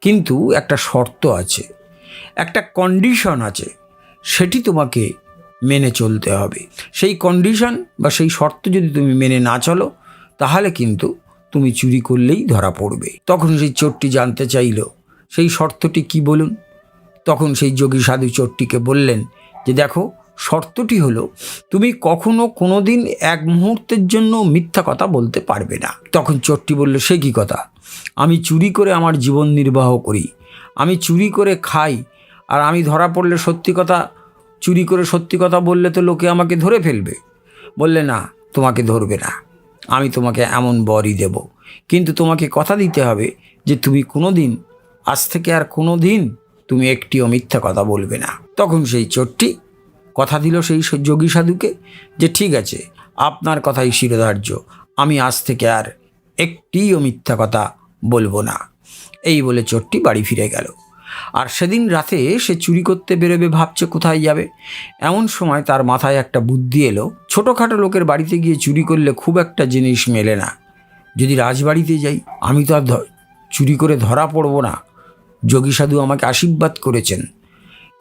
কিন্তু একটা শর্ত আছে, একটা কন্ডিশন আছে, সেটি তোমাকে মেনে চলতে হবে। সেই কন্ডিশন বা সেই শর্ত যদি তুমি মেনে না চলো, তাহলে কিন্তু তুমি চুরি করলেই ধরা পড়বে। তখন সেই চোরটি জানতে চাইল সেই শর্তটি কি বলুন। তখন সেই যোগী সাধু চোরটিকে বললেন যে দেখো, শর্তটি হলো তুমি কখনো কোনো দিন এক মুহূর্তের জন্য মিথ্যা কথা বলতে পারবে না। তখন চোরটি বলল, সে কি কথা? আমি চুরি করে আমার জীবন নির্বাহ করি, আমি চুরি করে খাই, আর আমি ধরা পড়লে সত্যি কথা, চুরি করে সত্যি কথা বললে তো লোকে আমাকে ধরে ফেলবে। বললে, না, তোমাকে ধরবে না, আমি তোমাকে এমন বরই দেব, কিন্তু তোমাকে কথা দিতে হবে যে তুমি কোনো দিন, আজ থেকে আর কোনো দিন তুমি একটিও মিথ্যা কথা বলবে না। তখন সেই চোরটি কথা দিল সেই যোগী সাধুকে যে ঠিক আছে, আপনার কথাই শিরোধার্য, আমি আজ থেকে আর একটিও মিথ্যা কথা বলবো না। এই বলে চোরটি বাড়ি ফিরে গেল। আর সেদিন রাতে সে চুরি করতে বেরোবে, ভাবছে কোথায় যাবে। এমন সময় তার মাথায় একটা বুদ্ধি এলো, ছোটোখাটো লোকের বাড়িতে গিয়ে চুরি করলে খুব একটা জিনিস মেলে না, যদি রাজবাড়িতে যাই আমি তো আর চুরি করে ধরা পড়ব না, যোগী সাধু আমাকে আশীর্বাদ করেছেন,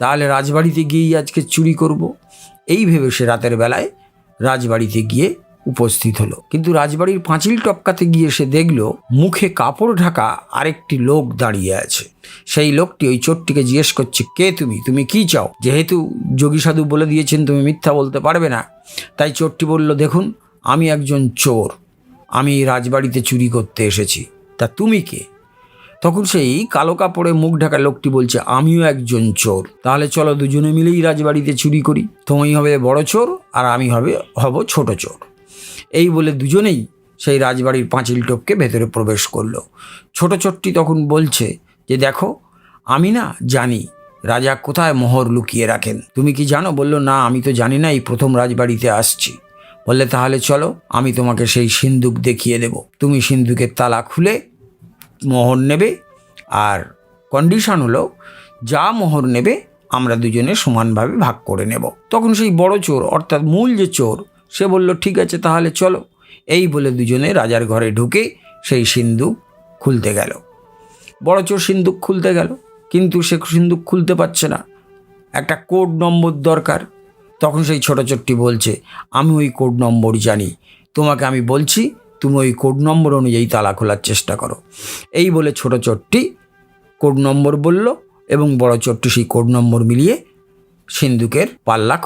তাহলে রাজবাড়িতে গিয়েই আজকে চুরি করব। এই ভেবে সে রাতের বেলায় রাজবাড়িতে গিয়ে উপস্থিত হলো। কিন্তু রাজবাড়ির পাঁচিল টপকাতে গিয়ে সে দেখল মুখে কাপড় ঢাকা আরেকটি লোক দাঁড়িয়ে আছে। সেই লোকটি ওই চোরটিকে জিজ্ঞেস করছে, কে তুমি, তুমি কি চাও? যেহেতু যোগী সাধু বলে দিয়েছেন তুমি মিথ্যা বলতে পারবে না, তাই চোরটি বলল, দেখুন, আমি একজন চোর, আমি রাজবাড়িতে চুরি করতে এসেছি, তা তুমি কে? তখন সেই কালো কাপড়ে মুখ ঢাকা লোকটি বলছে, আমিও একজন চোর, তাহলে চলো দুজনে মিলেই রাজবাড়িতে চুরি করি, তুমি হবে বড় চোর আর আমি হব ছোট চোর। এই বলে দুজনেই সেই রাজবাড়ির পাঁচিল টপকে ভেতরে প্রবেশ করলো। ছোট চোরটি তখন বলছে যে দেখো, আমি না জানি রাজা কোথায় মোহর লুকিয়ে রাখেন, তুমি কি জানো? বলল, না, আমি তো জানি না, এই প্রথম রাজবাড়িতে আসছি। বললে, তাহলে চলো, আমি তোমাকে সেই সিন্দুক দেখিয়ে দেব, তুমি সিন্দুকের তালা খুলে মোহর নেবে, আর কন্ডিশন হলো যা মোহর নেবে আমরা দুজনে সমানভাবে ভাগ করে নেব। তখন সেই বড় চোর, অর্থাৎ মূল যে চোর, সে বলল, ঠিক আছে, তাহলে চলো। এই বলে দুজনে রাজার ঘরে ঢুকে সেই সিন্দুক খুলতে গেল। বড় চোর সিন্দুক খুলতে গেল, কিন্তু সে সিন্দুক খুলতে পারছে না, একটা কোড নম্বর দরকার। তখন সেই ছোট চোরটি বলছে, আমি ওই কোড নম্বর জানি, তোমাকে আমি বলছি, তুমি ওই কোড নম্বর অনুযায়ী তালা খোলার চেষ্টা করো। এই বলে ছোট চোরটি কোড নম্বর বলল এবং বড় চোরটি সেই কোড নম্বর মিলিয়ে সিন্দুকের পাল্লা